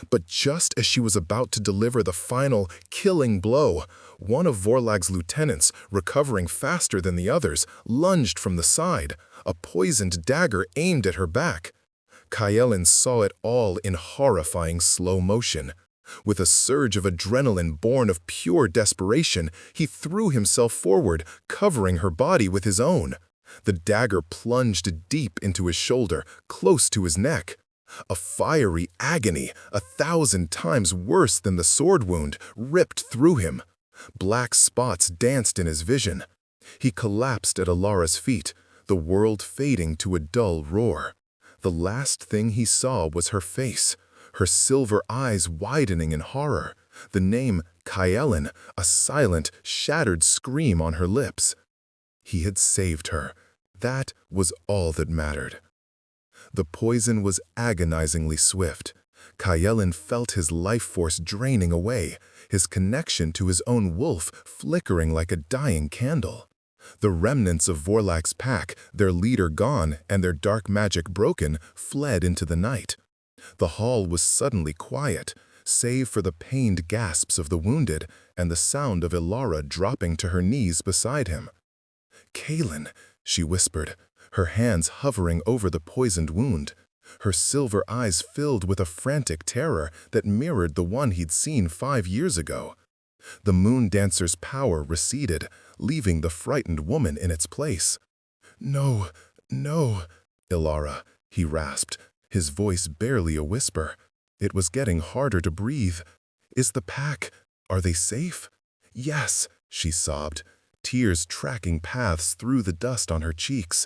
But just as she was about to deliver the final, killing blow, one of Vorlag's lieutenants, recovering faster than the others, lunged from the side, a poisoned dagger aimed at her back. Kaelin saw it all in horrifying slow motion. With a surge of adrenaline born of pure desperation, he threw himself forward, covering her body with his own. The dagger plunged deep into his shoulder, close to his neck. A fiery agony, 1,000 times worse than the sword wound, ripped through him. Black spots danced in his vision. He collapsed at Ilara's feet, the world fading to a dull roar. The last thing he saw was her face, her silver eyes widening in horror, the name Kaelin, a silent, shattered scream on her lips. He had saved her. That was all that mattered. The poison was agonizingly swift. Kaelin felt his life force draining away, his connection to his own wolf flickering like a dying candle. The remnants of Vorlag's pack, their leader gone and their dark magic broken, fled into the night. The hall was suddenly quiet, save for the pained gasps of the wounded and the sound of Ilara dropping to her knees beside him. "Kalen," she whispered, her hands hovering over the poisoned wound. Her silver eyes filled with a frantic terror that mirrored the one he'd seen 5 years ago. The moon dancer's power receded, leaving the frightened woman in its place. "No, no, Ilara," he rasped, his voice barely a whisper. It was getting harder to breathe. "Is the pack? Are they safe?" "Yes," she sobbed, tears tracking paths through the dust on her cheeks.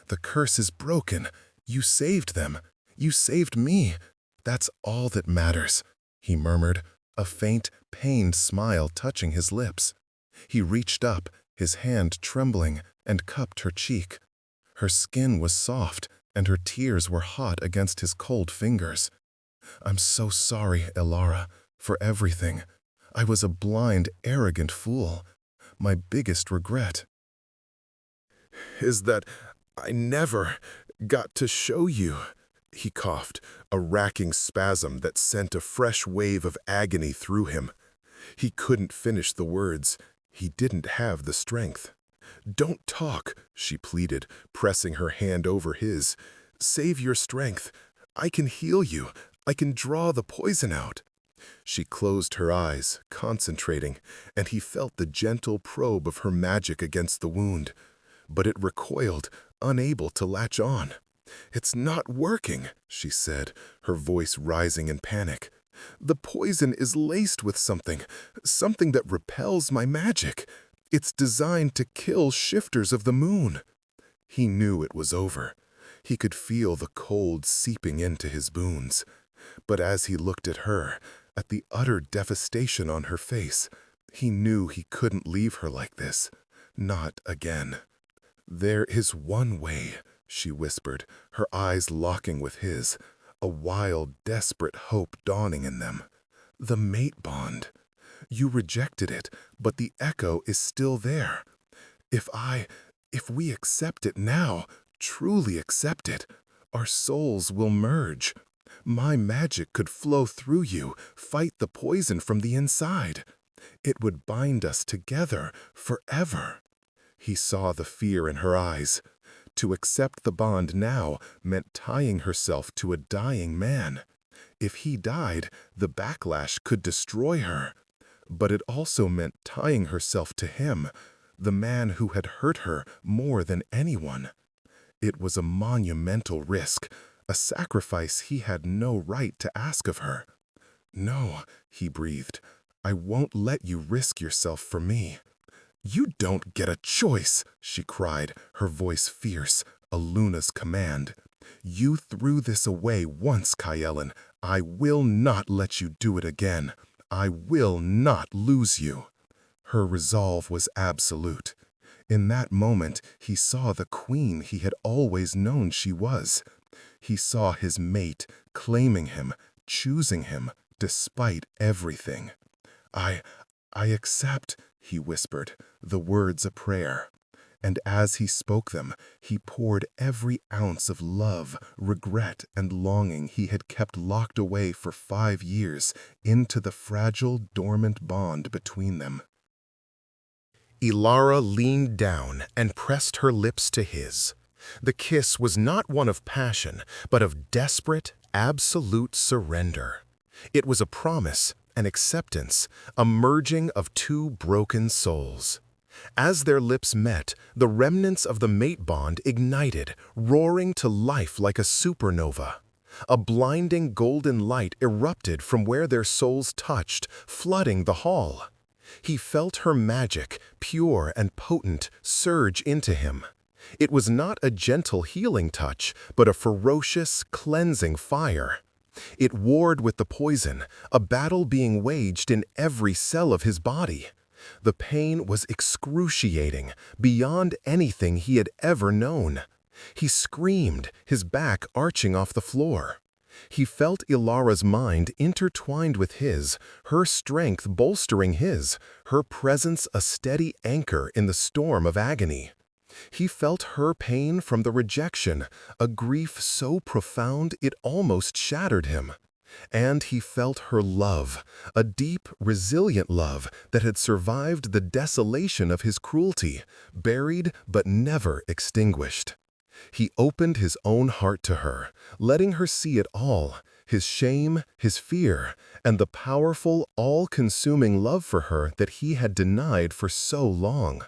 "The curse is broken. You saved them. You saved me. That's all that matters," he murmured, a faint, pained smile touching his lips. He reached up, his hand trembling, and cupped her cheek. Her skin was soft, and her tears were hot against his cold fingers. "I'm so sorry, Ilara, for everything. I was a blind, arrogant fool. My biggest regret is that I never got to show you," he coughed, a racking spasm that sent a fresh wave of agony through him. He couldn't finish the words. He didn't have the strength. "Don't talk," she pleaded, pressing her hand over his. "Save your strength. I can heal you. I can draw the poison out." She closed her eyes, concentrating, and he felt the gentle probe of her magic against the wound. But it recoiled, unable to latch on. "It's not working," she said, her voice rising in panic. "The poison is laced with something that repels my magic. It's designed to kill shifters of the moon." He knew it was over. He could feel the cold seeping into his bones. But as he looked at her, at the utter devastation on her face, he knew he couldn't leave her like this. Not again. "There is one way," she whispered, her eyes locking with his, a wild, desperate hope dawning in them. "The mate bond. You rejected it, but the echo is still there. If we accept it now, truly accept it, our souls will merge. My magic could flow through you, fight the poison from the inside. It would bind us together forever." He saw the fear in her eyes. To accept the bond now meant tying herself to a dying man. If he died, the backlash could destroy her. But it also meant tying herself to him, the man who had hurt her more than anyone. It was a monumental risk, a sacrifice he had no right to ask of her. "No," he breathed, "I won't let you risk yourself for me." "You don't get a choice," she cried, her voice fierce, a Luna's command. "You threw this away once, Kyellen. I will not let you do it again. I will not lose you." Her resolve was absolute. In that moment, he saw the queen he had always known she was. He saw his mate, claiming him, choosing him, despite everything. I accept," he whispered, the words a prayer. And as he spoke them, he poured every ounce of love, regret, and longing he had kept locked away for 5 years into the fragile, dormant bond between them. Ilara leaned down and pressed her lips to his. The kiss was not one of passion, but of desperate, absolute surrender. It was a promise, an acceptance, a merging of two broken souls. As their lips met, the remnants of the mate bond ignited, roaring to life like a supernova. A blinding golden light erupted from where their souls touched, flooding the hall. He felt her magic, pure and potent, surge into him. It was not a gentle healing touch, but a ferocious, cleansing fire. It warred with the poison, a battle being waged in every cell of his body. The pain was excruciating, beyond anything he had ever known. He screamed, his back arching off the floor. He felt Ilara's mind intertwined with his, her strength bolstering his, her presence a steady anchor in the storm of agony. He felt her pain from the rejection, a grief so profound it almost shattered him. And he felt her love, a deep, resilient love that had survived the desolation of his cruelty, buried but never extinguished. He opened his own heart to her, letting her see it all, his shame, his fear, and the powerful, all-consuming love for her that he had denied for so long.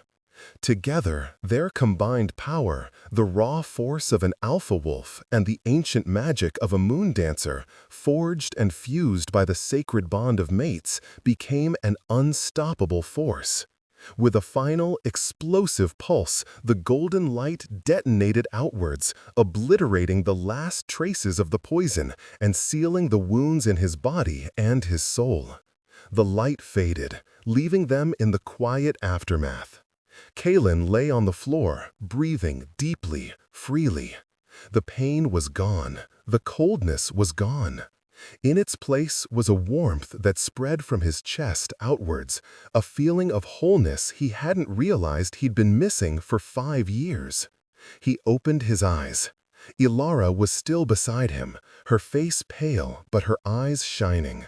Together, their combined power, the raw force of an alpha wolf and the ancient magic of a moon dancer, forged and fused by the sacred bond of mates, became an unstoppable force. With a final, explosive pulse, the golden light detonated outwards, obliterating the last traces of the poison and sealing the wounds in his body and his soul. The light faded, leaving them in the quiet aftermath. Kaelin lay on the floor, breathing deeply, freely. The pain was gone. The coldness was gone. In its place was a warmth that spread from his chest outwards, a feeling of wholeness he hadn't realized he'd been missing for 5 years. He opened his eyes. Ilara was still beside him, her face pale but her eyes shining.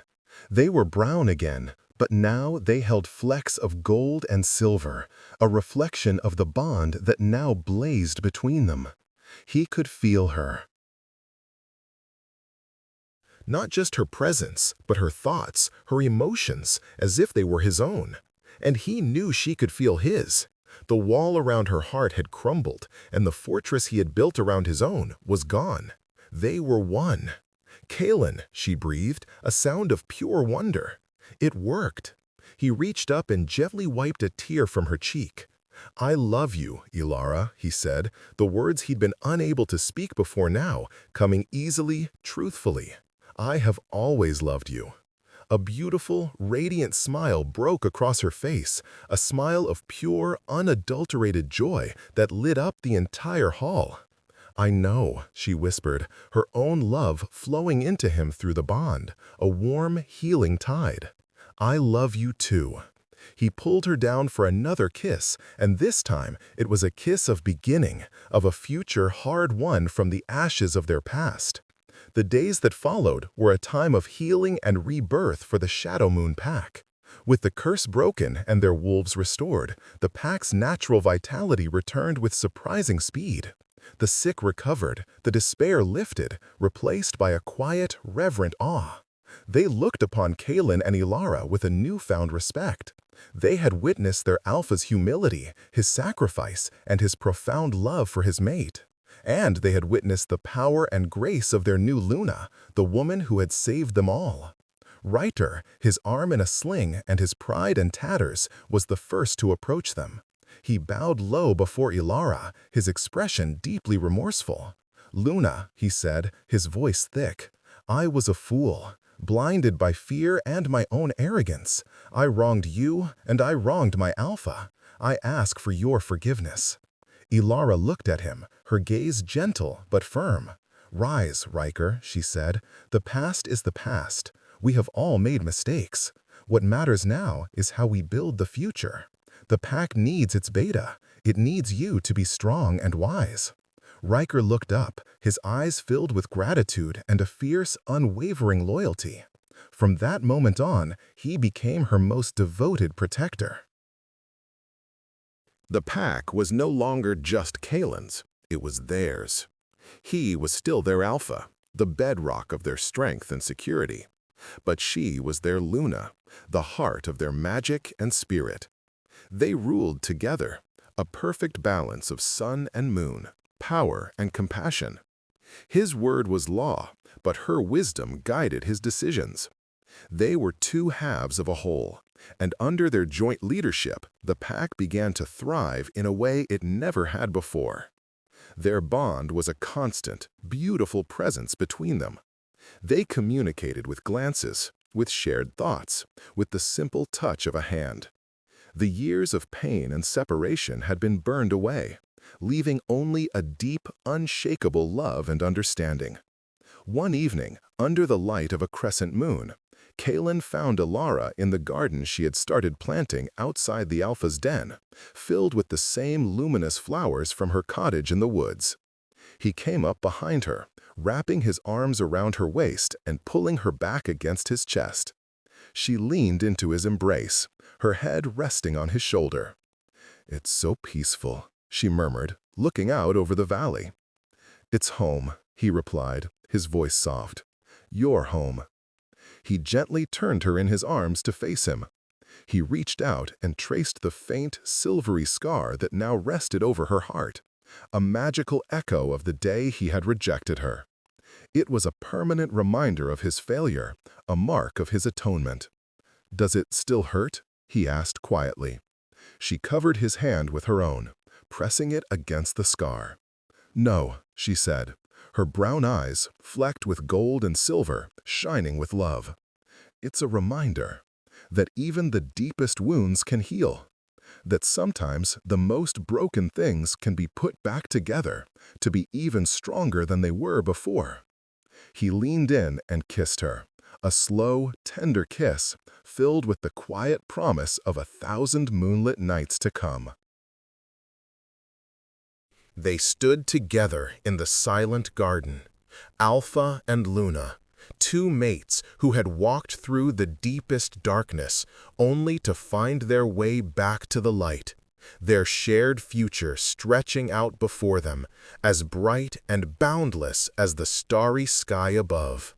They were brown again, but now they held flecks of gold and silver, a reflection of the bond that now blazed between them. He could feel her. Not just her presence, but her thoughts, her emotions, as if they were his own. And he knew she could feel his. The wall around her heart had crumbled, and the fortress he had built around his own was gone. They were one. "Kalen," she breathed, a sound of pure wonder. It worked. He reached up and gently wiped a tear from her cheek. "I love you, Ilara," he said, the words he'd been unable to speak before now, coming easily, truthfully. "I have always loved you." A beautiful, radiant smile broke across her face, a smile of pure, unadulterated joy that lit up the entire hall. "I know," she whispered, her own love flowing into him through the bond, a warm, healing tide. "I love you too." He pulled her down for another kiss, and this time it was a kiss of beginning, of a future hard-won from the ashes of their past. The days that followed were a time of healing and rebirth for the Shadow Moon Pack. With the curse broken and their wolves restored, the pack's natural vitality returned with surprising speed. The sick recovered, the despair lifted, replaced by a quiet, reverent awe. They looked upon Kalen and Ilara with a newfound respect. They had witnessed their alpha's humility, his sacrifice, and his profound love for his mate. And they had witnessed the power and grace of their new Luna, the woman who had saved them all. Reiter, his arm in a sling and his pride in tatters, was the first to approach them. He bowed low before Ilara, his expression deeply remorseful. "Luna," he said, his voice thick, "I was a fool, blinded by fear and my own arrogance. I wronged you, and I wronged my alpha. I ask for your forgiveness." Ilara looked at him, her gaze gentle but firm. "Rise, Riker," she said. "The past is the past. We have all made mistakes. What matters now is how we build the future. The pack needs its beta. It needs you to be strong and wise." Riker looked up, his eyes filled with gratitude and a fierce, unwavering loyalty. From that moment on, he became her most devoted protector. The pack was no longer just Kalen's, it was theirs. He was still their alpha, the bedrock of their strength and security. But she was their Luna, the heart of their magic and spirit. They ruled together, a perfect balance of sun and moon, power and compassion. His word was law, but her wisdom guided his decisions. They were two halves of a whole, and under their joint leadership, the pack began to thrive in a way it never had before. Their bond was a constant, beautiful presence between them. They communicated with glances, with shared thoughts, with the simple touch of a hand. The years of pain and separation had been burned away, leaving only a deep, unshakable love and understanding. One evening, under the light of a crescent moon, Kalen found Ilara in the garden she had started planting outside the Alpha's den, filled with the same luminous flowers from her cottage in the woods. He came up behind her, wrapping his arms around her waist and pulling her back against his chest. She leaned into his embrace, her head resting on his shoulder. "It's so peaceful," she murmured, looking out over the valley. "It's home," he replied, his voice soft. "Your home." He gently turned her in his arms to face him. He reached out and traced the faint, silvery scar that now rested over her heart, a magical echo of the day he had rejected her. It was a permanent reminder of his failure, a mark of his atonement. "Does it still hurt?" he asked quietly. She covered his hand with her own, pressing it against the scar. "No," she said, her brown eyes, flecked with gold and silver, shining with love. "It's a reminder that even the deepest wounds can heal, that sometimes the most broken things can be put back together to be even stronger than they were before." He leaned in and kissed her, a slow, tender kiss filled with the quiet promise of 1,000 moonlit nights to come. They stood together in the silent garden, Alpha and Luna, two mates who had walked through the deepest darkness only to find their way back to the light, their shared future stretching out before them, as bright and boundless as the starry sky above.